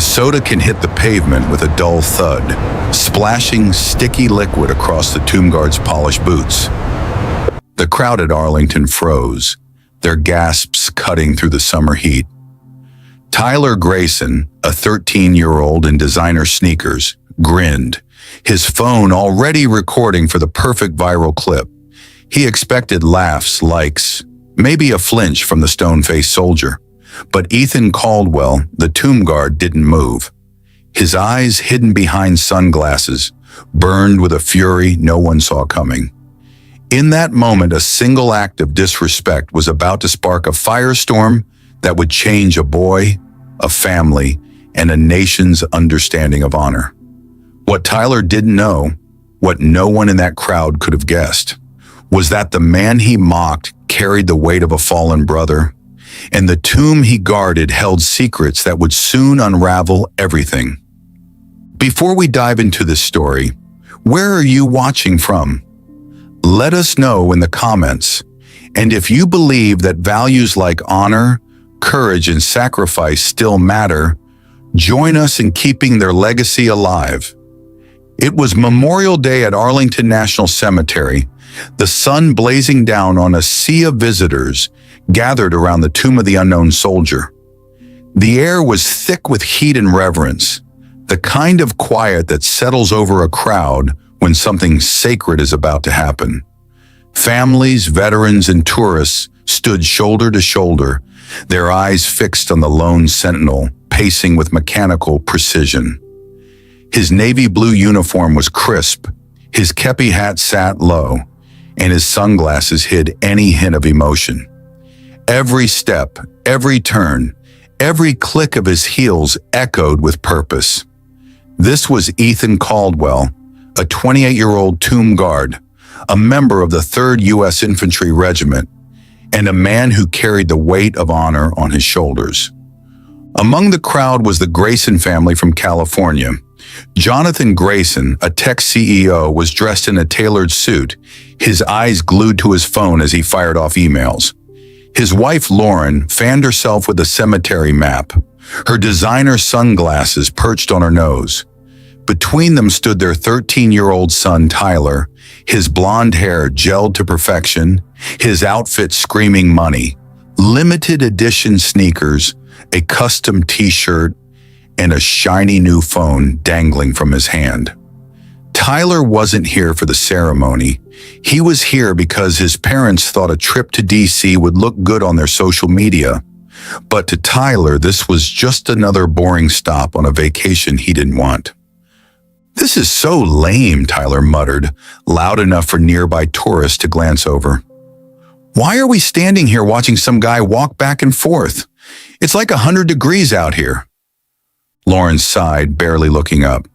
The soda can hit the pavement with a dull thud, splashing sticky liquid across the tomb guard's polished boots. The crowd at Arlington froze, their gasps cutting through the summer heat. Tyler Grayson, a 13-year-old in designer sneakers, grinned, his phone already recording for the perfect viral clip. He expected laughs, likes, maybe a flinch from the stone-faced soldier. But Ethan Caldwell, the tomb guard, didn't move. His eyes, hidden behind sunglasses, burned with a fury no one saw coming. In that moment, a single act of disrespect was about to spark a firestorm that would change a boy, a family, and a nation's understanding of honor. What Tyler didn't know, what no one in that crowd could have guessed, was that the man he mocked carried the weight of a fallen brother, and the tomb he guarded held secrets that would soon unravel everything. Before we dive into this story, where are you watching from? Let us know in the comments. And if you believe that values like honor, courage, and sacrifice still matter, join us in keeping their legacy alive. It was Memorial Day at Arlington National Cemetery, the sun blazing down on a sea of visitors gathered around the tomb of the unknown soldier. The air was thick with heat and reverence, the kind of quiet that settles over a crowd when something sacred is about to happen. Families, veterans, and tourists stood shoulder to shoulder, their eyes fixed on the lone sentinel, pacing with mechanical precision. His navy blue uniform was crisp, his kepi hat sat low, and his sunglasses hid any hint of emotion. Every step, every turn, every click of his heels echoed with purpose. This was Ethan Caldwell, a 28-year-old tomb guard, a member of the 3rd U.S. Infantry Regiment, and a man who carried the weight of honor on his shoulders. Among the crowd was the Grayson family from California. Jonathan Grayson, a tech CEO, was dressed in a tailored suit, his eyes glued to his phone as he fired off emails. His wife, Lauren, fanned herself with a cemetery map, her designer sunglasses perched on her nose. Between them stood their 13-year-old son, Tyler, his blonde hair gelled to perfection, his outfit screaming money, limited edition sneakers, a custom t-shirt, and a shiny new phone dangling from his hand. Tyler wasn't here for the ceremony. He was here because his parents thought a trip to DC would look good on their social media. But to Tyler, this was just another boring stop on a vacation he didn't want. "This is so lame," Tyler muttered, loud enough for nearby tourists to glance over. "Why are we standing here watching some guy walk back and forth? It's like 100 degrees out here." Lauren sighed, barely looking up.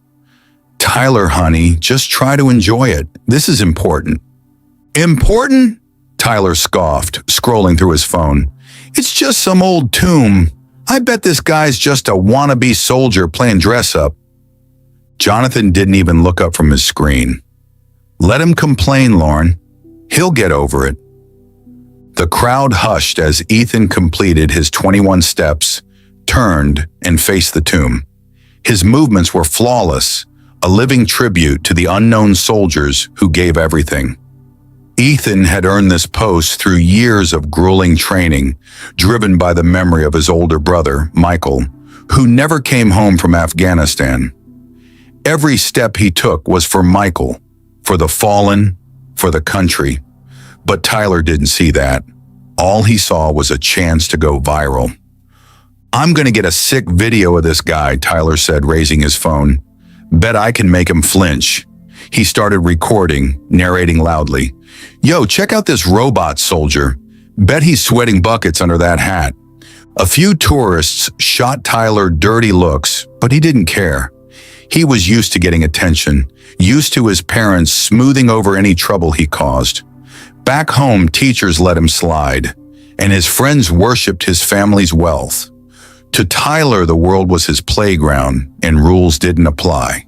"Tyler, honey, just try to enjoy it. This is important." "Important?" Tyler scoffed, scrolling through his phone. "It's just some old tomb. I bet this guy's just a wannabe soldier playing dress-up." Jonathan didn't even look up from his screen. "Let him complain, Lauren. He'll get over it." The crowd hushed as Ethan completed his 21 steps, turned, and faced the tomb. His movements were flawless, a living tribute to the unknown soldiers who gave everything. Ethan had earned this post through years of grueling training, driven by the memory of his older brother, Michael, who never came home from Afghanistan. Every step he took was for Michael, for the fallen, for the country. But Tyler didn't see that. All he saw was a chance to go viral. "I'm gonna get a sick video of this guy," Tyler said, raising his phone. "Bet I can make him flinch." He started recording, narrating loudly. "Yo, check out this robot soldier. Bet he's sweating buckets under that hat." A few tourists shot Tyler dirty looks, but he didn't care. He was used to getting attention, used to his parents smoothing over any trouble he caused. Back home, teachers let him slide, and his friends worshipped his family's wealth. To Tyler, the world was his playground, and rules didn't apply.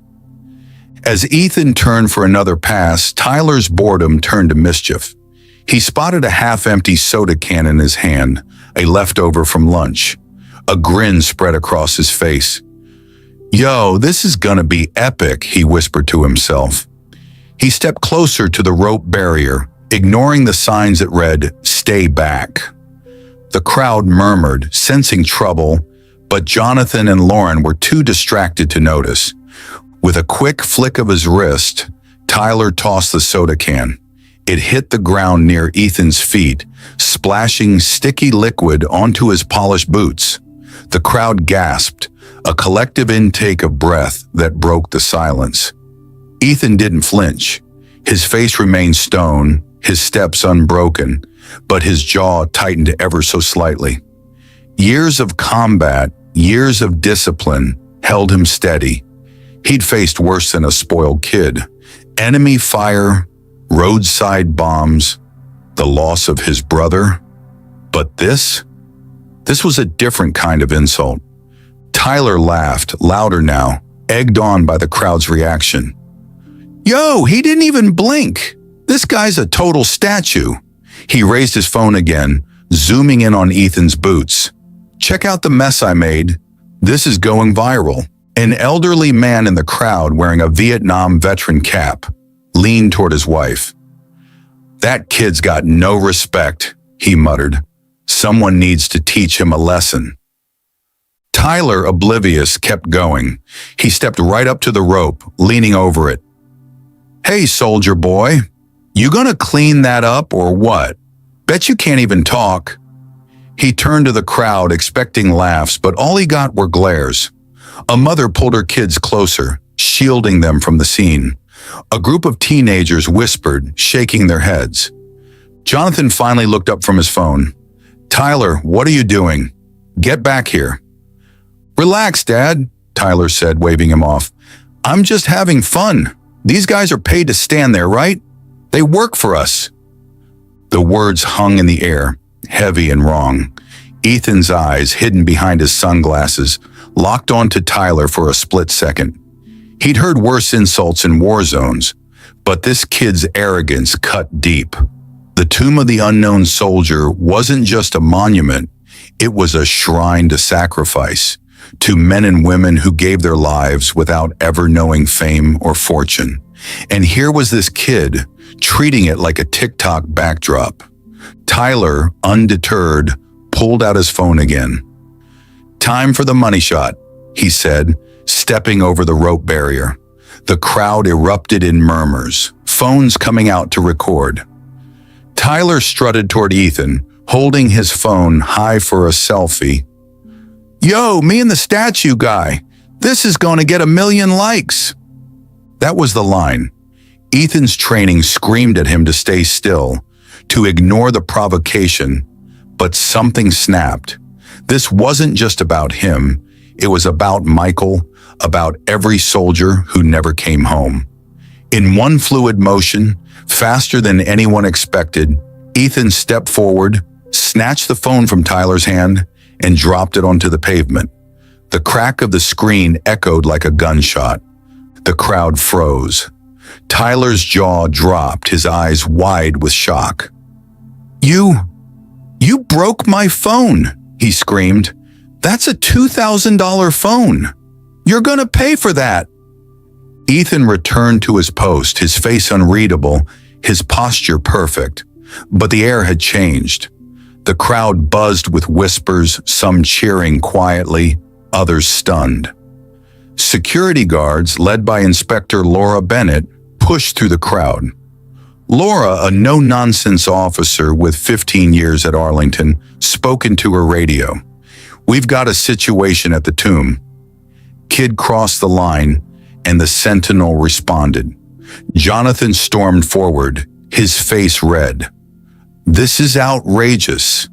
As Ethan turned for another pass, Tyler's boredom turned to mischief. He spotted a half-empty soda can in his hand, a leftover from lunch. A grin spread across his face. Yo, this is gonna be epic, he whispered to himself. He stepped closer to the rope barrier, ignoring the signs that read, "Stay back." The crowd murmured, sensing trouble, but Jonathan and Lauren were too distracted to notice. With a quick flick of his wrist, Tyler tossed the soda can. It hit the ground near Ethan's feet, splashing sticky liquid onto his polished boots. The crowd gasped, a collective intake of breath that broke the silence. Ethan didn't flinch. His face remained stone, his steps unbroken, but his jaw tightened ever so slightly. Years of combat, years of discipline held him steady. He'd faced worse than a spoiled kid. Enemy fire, roadside bombs, the loss of his brother. But this was a different kind of insult. Tyler laughed, louder now, egged on by the crowd's reaction. Yo, he didn't even blink. This guy's a total statue. He raised his phone again, zooming in on Ethan's boots. Check out the mess I made. This is going viral. An elderly man in the crowd wearing a Vietnam veteran cap leaned toward his wife. That kid's got no respect, he muttered. Someone needs to teach him a lesson. Tyler, oblivious, kept going. He stepped right up to the rope, leaning over it. Hey, soldier boy, you gonna clean that up or what? Bet you can't even talk. He turned to the crowd, expecting laughs, but all he got were glares. A mother pulled her kids closer, shielding them from the scene. A group of teenagers whispered, shaking their heads. Jonathan finally looked up from his phone. Tyler, what are you doing? Get back here. Relax, Dad, Tyler said, waving him off. I'm just having fun. These guys are paid to stand there, right? They work for us. The words hung in the air, heavy and wrong. Ethan's eyes, hidden behind his sunglasses, locked onto Tyler for a split second. He'd heard worse insults in war zones, but this kid's arrogance cut deep. The tomb of the unknown soldier wasn't just a monument, it was a shrine to sacrifice, to men and women who gave their lives without ever knowing fame or fortune. And here was this kid, treating it like a TikTok backdrop. Tyler, undeterred, pulled out his phone again. Time for the money shot, he said, stepping over the rope barrier. The crowd erupted in murmurs, phones coming out to record. Tyler strutted toward Ethan, holding his phone high for a selfie. Yo, me and the statue guy. This is going to get 1 million likes. That was the line. Ethan's training screamed at him to stay still, to ignore the provocation, but something snapped. This wasn't just about him. It was about Michael, about every soldier who never came home. In one fluid motion, faster than anyone expected, Ethan stepped forward, snatched the phone from Tyler's hand, and dropped it onto the pavement. The crack of the screen echoed like a gunshot. The crowd froze. Tyler's jaw dropped, his eyes wide with shock. You broke my phone, he screamed. That's a $2,000 phone. You're gonna pay for that. Ethan returned to his post, his face unreadable, his posture perfect. But the air had changed. The crowd buzzed with whispers, some cheering quietly, others stunned. Security guards, led by Inspector Laura Bennett, pushed through the crowd. Laura, a no-nonsense officer with 15 years at Arlington, spoke into her radio. We've got a situation at the tomb. Kid crossed the line, and the sentinel responded. Jonathan stormed forward, his face red. This is outrageous.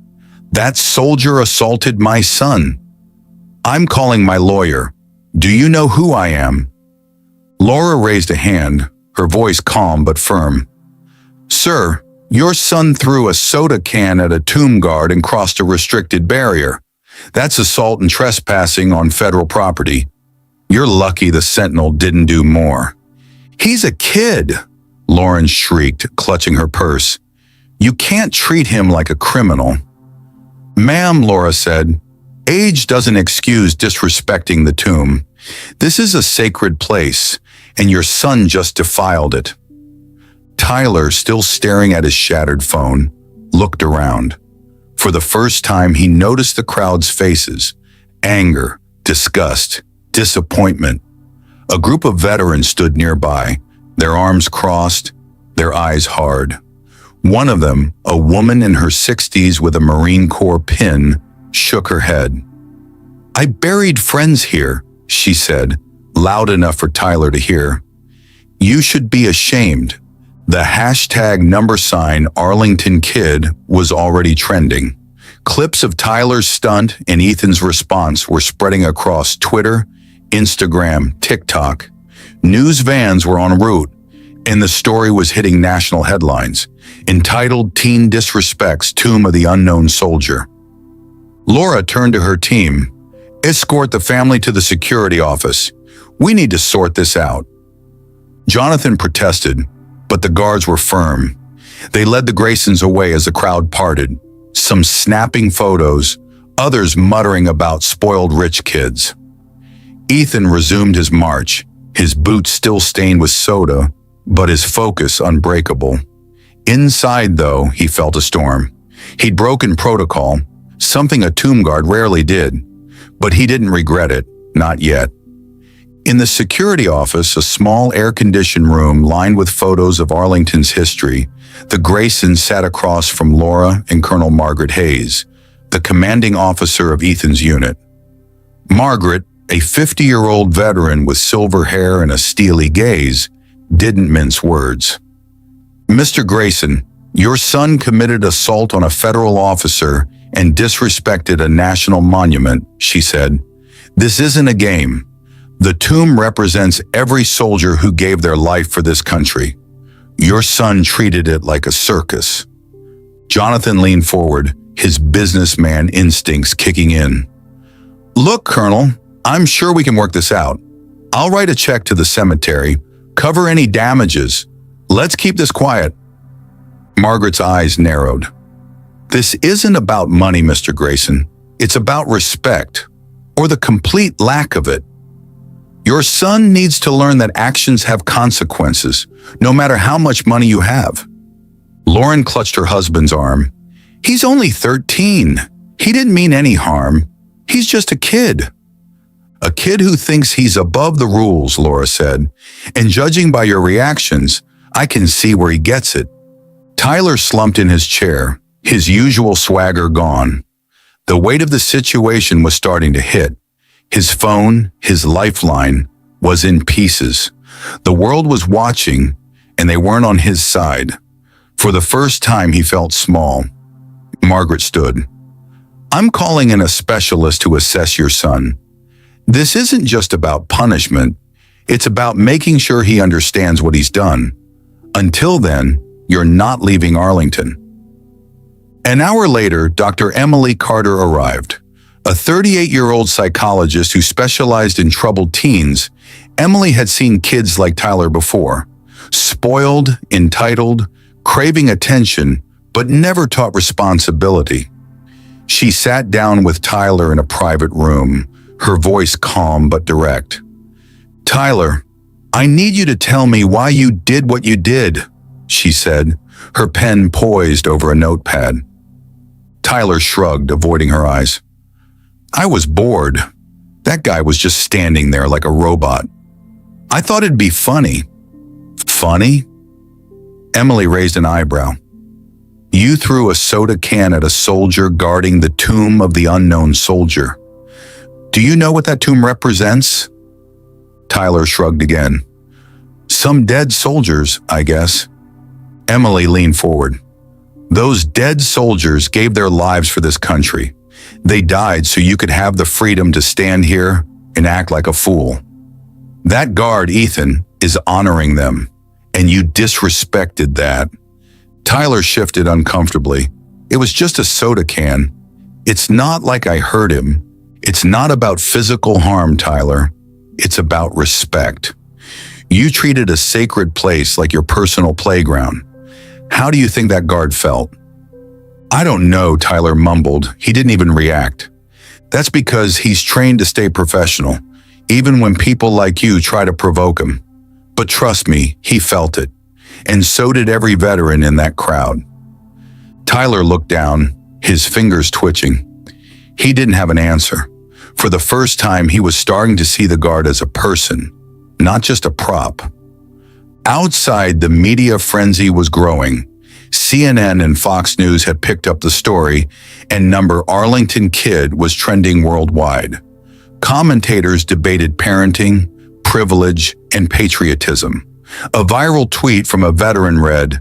That soldier assaulted my son. I'm calling my lawyer. Do you know who I am? Laura raised a hand, her voice calm but firm. Sir, your son threw a soda can at a tomb guard and crossed a restricted barrier. That's assault and trespassing on federal property. You're lucky the sentinel didn't do more. He's a kid, Lauren shrieked, clutching her purse. You can't treat him like a criminal. Ma'am, Laura said, age doesn't excuse disrespecting the tomb. This is a sacred place, and your son just defiled it. Tyler, still staring at his shattered phone, looked around. For the first time, he noticed the crowd's faces: anger, disgust, disappointment. A group of veterans stood nearby, their arms crossed, their eyes hard. One of them, a woman in her 60s with a Marine Corps pin, shook her head. "I buried friends here," she said, loud enough for Tyler to hear. "You should be ashamed." The hashtag #Arlington Kid was already trending. Clips of Tyler's stunt and Ethan's response were spreading across Twitter, Instagram, TikTok. News vans were en route, and the story was hitting national headlines, entitled "Teen Disrespects Tomb of the Unknown Soldier." Laura turned to her team. "Escort the family to the security office. We need to sort this out." Jonathan protested, but the guards were firm. They led the Graysons away as the crowd parted, some snapping photos, others muttering about spoiled rich kids. Ethan resumed his march, his boots still stained with soda, but his focus unbreakable. Inside, though, he felt a storm. He'd broken protocol, something a tomb guard rarely did, but he didn't regret it, not yet. In the security office, a small air-conditioned room lined with photos of Arlington's history, the Graysons sat across from Laura and Colonel Margaret Hayes, the commanding officer of Ethan's unit. Margaret, a 50-year-old veteran with silver hair and a steely gaze, didn't mince words. "Mr. Grayson, your son committed assault on a federal officer and disrespected a national monument," she said. "This isn't a game. The tomb represents every soldier who gave their life for this country. Your son treated it like a circus." Jonathan leaned forward, his businessman instincts kicking in. "Look, Colonel, I'm sure we can work this out. I'll write a check to the cemetery, cover any damages. Let's keep this quiet." Margaret's eyes narrowed. "This isn't about money, Mr. Grayson. It's about respect, or the complete lack of it. Your son needs to learn that actions have consequences, no matter how much money you have." Lauren clutched her husband's arm. "He's only 13. He didn't mean any harm. He's just a kid." "A kid who thinks he's above the rules," Laura said. "And judging by your reactions, I can see where he gets it." Tyler slumped in his chair, his usual swagger gone. The weight of the situation was starting to hit. His phone, his lifeline, was in pieces. The world was watching, and they weren't on his side. For the first time, he felt small. Margaret stood. "I'm calling in a specialist to assess your son. This isn't just about punishment. It's about making sure he understands what he's done. Until then, you're not leaving Arlington." An hour later, Dr. Emily Carter arrived. A 38-year-old psychologist who specialized in troubled teens. Emily had seen kids like Tyler before. Spoiled, entitled, craving attention, but never taught responsibility. She sat down with Tyler in a private room, her voice calm but direct. "Tyler, I need you to tell me why you did what you did," she said, her pen poised over a notepad. Tyler shrugged, avoiding her eyes. "I was bored. That guy was just standing there like a robot. I thought it'd be funny." "Funny?" Emily raised an eyebrow. "You threw a soda can at a soldier guarding the tomb of the unknown soldier. Do you know what that tomb represents?" Tyler shrugged again. "Some dead soldiers, I guess." Emily leaned forward. "Those dead soldiers gave their lives for this country. They died so you could have the freedom to stand here and act like a fool. That guard, Ethan, is honoring them, and you disrespected that." Tyler shifted uncomfortably. "It was just a soda can. It's not like I hurt him. It's not about physical harm, Tyler. It's about respect. You treated a sacred place like your personal playground. How do you think that guard felt?" "I don't know," Tyler mumbled. He didn't even react. "That's because he's trained to stay professional. even when people like you try to provoke him. But trust me, he felt it. And so did every veteran in that crowd. Tyler looked down, his fingers twitching. He didn't have an answer. For the first time, he was starting to see the guard as a person, not just a prop. Outside, the media frenzy was growing. CNN and Fox News had picked up the story, and number Arlington Kid was trending worldwide. Commentators debated parenting, privilege, and patriotism. A viral tweet from a veteran read,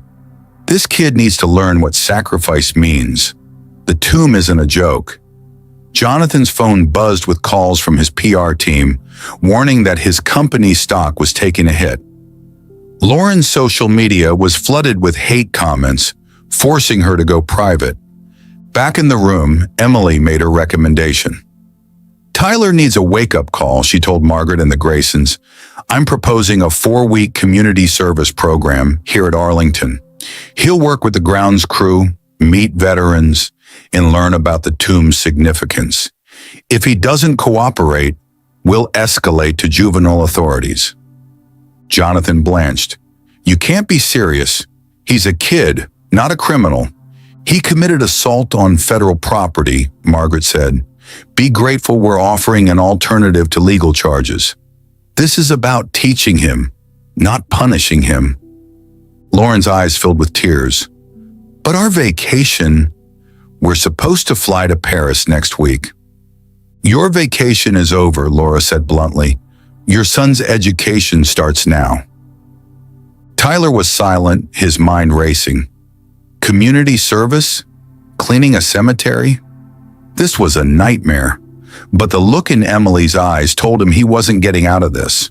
"This kid needs to learn what sacrifice means. The tomb isn't a joke." Jonathan's phone buzzed with calls from his PR team, warning that his company's stock was taking a hit. Lauren's social media was flooded with hate comments, forcing her to go private. Back in the room, Emily made her recommendation. "Tyler needs a wake-up call," she told Margaret and the Graysons. "I'm proposing a 4-week community service program here at Arlington. He'll work with the grounds crew, meet veterans, and learn about the tomb's significance. If he doesn't cooperate, we'll escalate to juvenile authorities." Jonathan blanched. "You can't be serious. He's a kid, not a criminal. He committed assault on federal property," Margaret said. "Be grateful we're offering an alternative to legal charges. This is about teaching him, not punishing him." Lauren's eyes filled with tears. "But our vacation, we're supposed to fly to Paris next week." "Your vacation is over," Laura said bluntly. "Your son's education starts now." Tyler was silent, his mind racing. Community service? Cleaning a cemetery? This was a nightmare, but the look in Emily's eyes told him he wasn't getting out of this.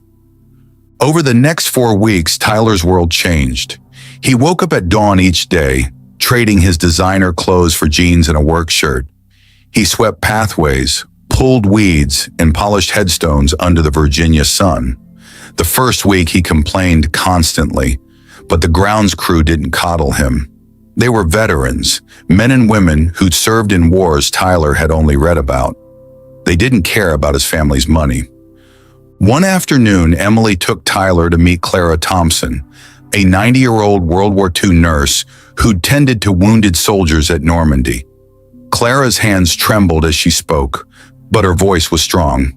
Over the next 4 weeks, Tyler's world changed. He woke up at dawn each day, trading his designer clothes for jeans and a work shirt. He swept pathways, pulled weeds, and polished headstones under the Virginia sun. The first week he complained constantly, but the grounds crew didn't coddle him. They were veterans, men and women who'd served in wars Tyler had only read about. They didn't care about his family's money. One afternoon, Emily took Tyler to meet Clara Thompson, a 90-year-old World War II nurse who'd tended to wounded soldiers at Normandy. Clara's hands trembled as she spoke, but her voice was strong.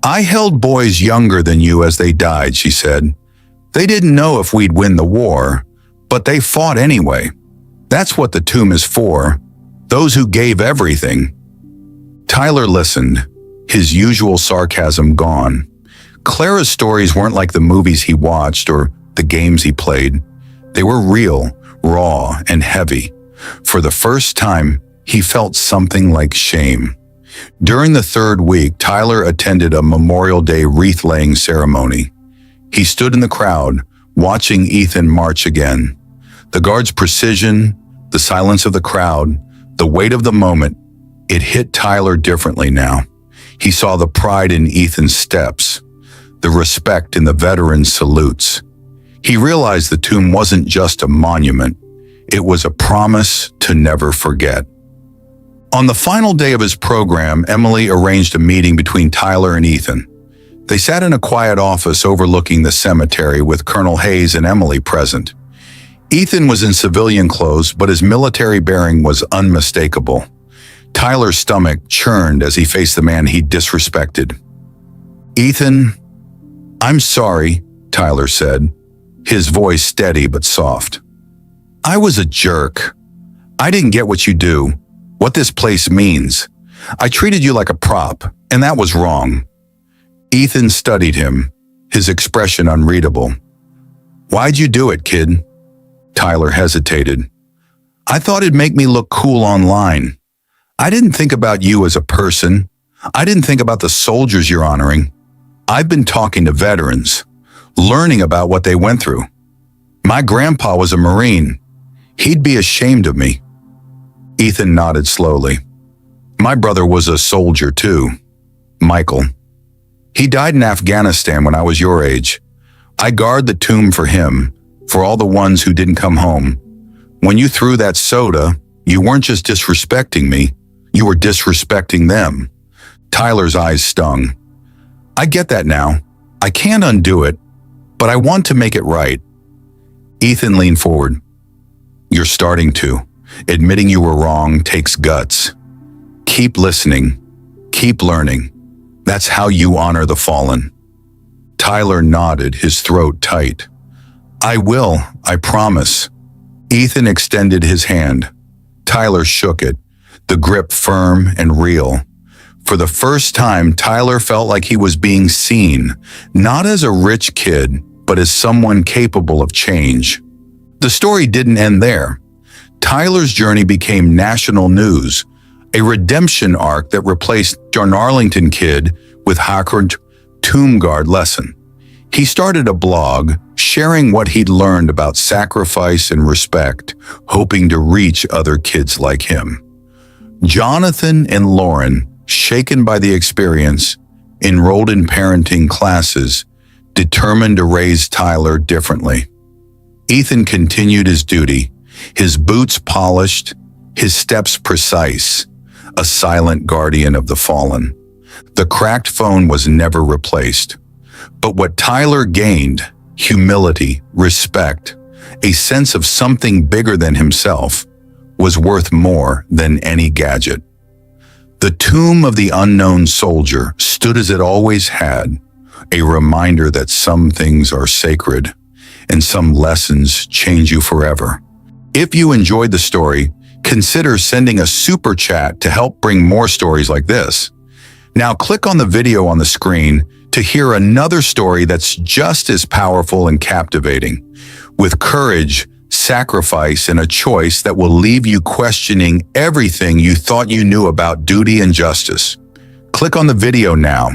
"I held boys younger than you as they died," she said. "They didn't know if we'd win the war, but they fought anyway. That's what the tomb is for, those who gave everything." Tyler listened, his usual sarcasm gone. Clara's stories weren't like the movies he watched or the games he played. They were real, raw, and heavy. For the first time, he felt something like shame. During the 3rd week, Tyler attended a Memorial Day wreath-laying ceremony. He stood in the crowd, watching Ethan march again. The guard's precision, the silence of the crowd, the weight of the moment, it hit Tyler differently now. He saw the pride in Ethan's steps, the respect in the veterans' salutes. He realized the tomb wasn't just a monument, it was a promise to never forget. On the final day of his program, Emily arranged a meeting between Tyler and Ethan. They sat in a quiet office overlooking the cemetery with Colonel Hayes and Emily present. Ethan was in civilian clothes, but his military bearing was unmistakable. Tyler's stomach churned as he faced the man he'd disrespected. "Ethan, I'm sorry," Tyler said, his voice steady but soft. "I was a jerk. I didn't get what you do, what this place means. I treated you like a prop, and that was wrong." Ethan studied him, his expression unreadable. "Why'd you do it, kid?" Tyler hesitated. "I thought it'd make me look cool online. I didn't think about you as a person. I didn't think about the soldiers you're honoring. I've been talking to veterans, learning about what they went through. My grandpa was a Marine. He'd be ashamed of me." Ethan nodded slowly. "My brother was a soldier too, Michael. He died in Afghanistan when I was your age. I guard the tomb for him, for all the ones who didn't come home. When you threw that soda, you weren't just disrespecting me, you were disrespecting them." Tyler's eyes stung. I get that now. I can't undo it, but I want to make it right. Ethan leaned forward. You're starting to. Admitting you were wrong takes guts. Keep listening. Keep learning. That's how you honor the fallen. Tyler nodded, his throat tight. I will, I promise. Ethan extended his hand. Tyler shook it, the grip firm and real. For the first time, Tyler felt like he was being seen, not as a rich kid, but as someone capable of change. The story didn't end there. Tyler's journey became national news, a redemption arc that replaced John Arlington Kid with Hackard Tomb Guard lesson. He started a blog, sharing what he'd learned about sacrifice and respect, hoping to reach other kids like him. Jonathan and Lauren, shaken by the experience, enrolled in parenting classes, determined to raise Tyler differently. Ethan continued his duty, his boots polished, his steps precise, a silent guardian of the fallen. The cracked phone was never replaced. But what Tyler gained, humility, respect, a sense of something bigger than himself, was worth more than any gadget. The tomb of the unknown soldier stood as it always had, a reminder that some things are sacred and some lessons change you forever. If you enjoyed the story, consider sending a super chat to help bring more stories like this. Now click on the video on the screen to hear another story that's just as powerful and captivating, with courage, sacrifice, and a choice that will leave you questioning everything you thought you knew about duty and justice. Click on the video now.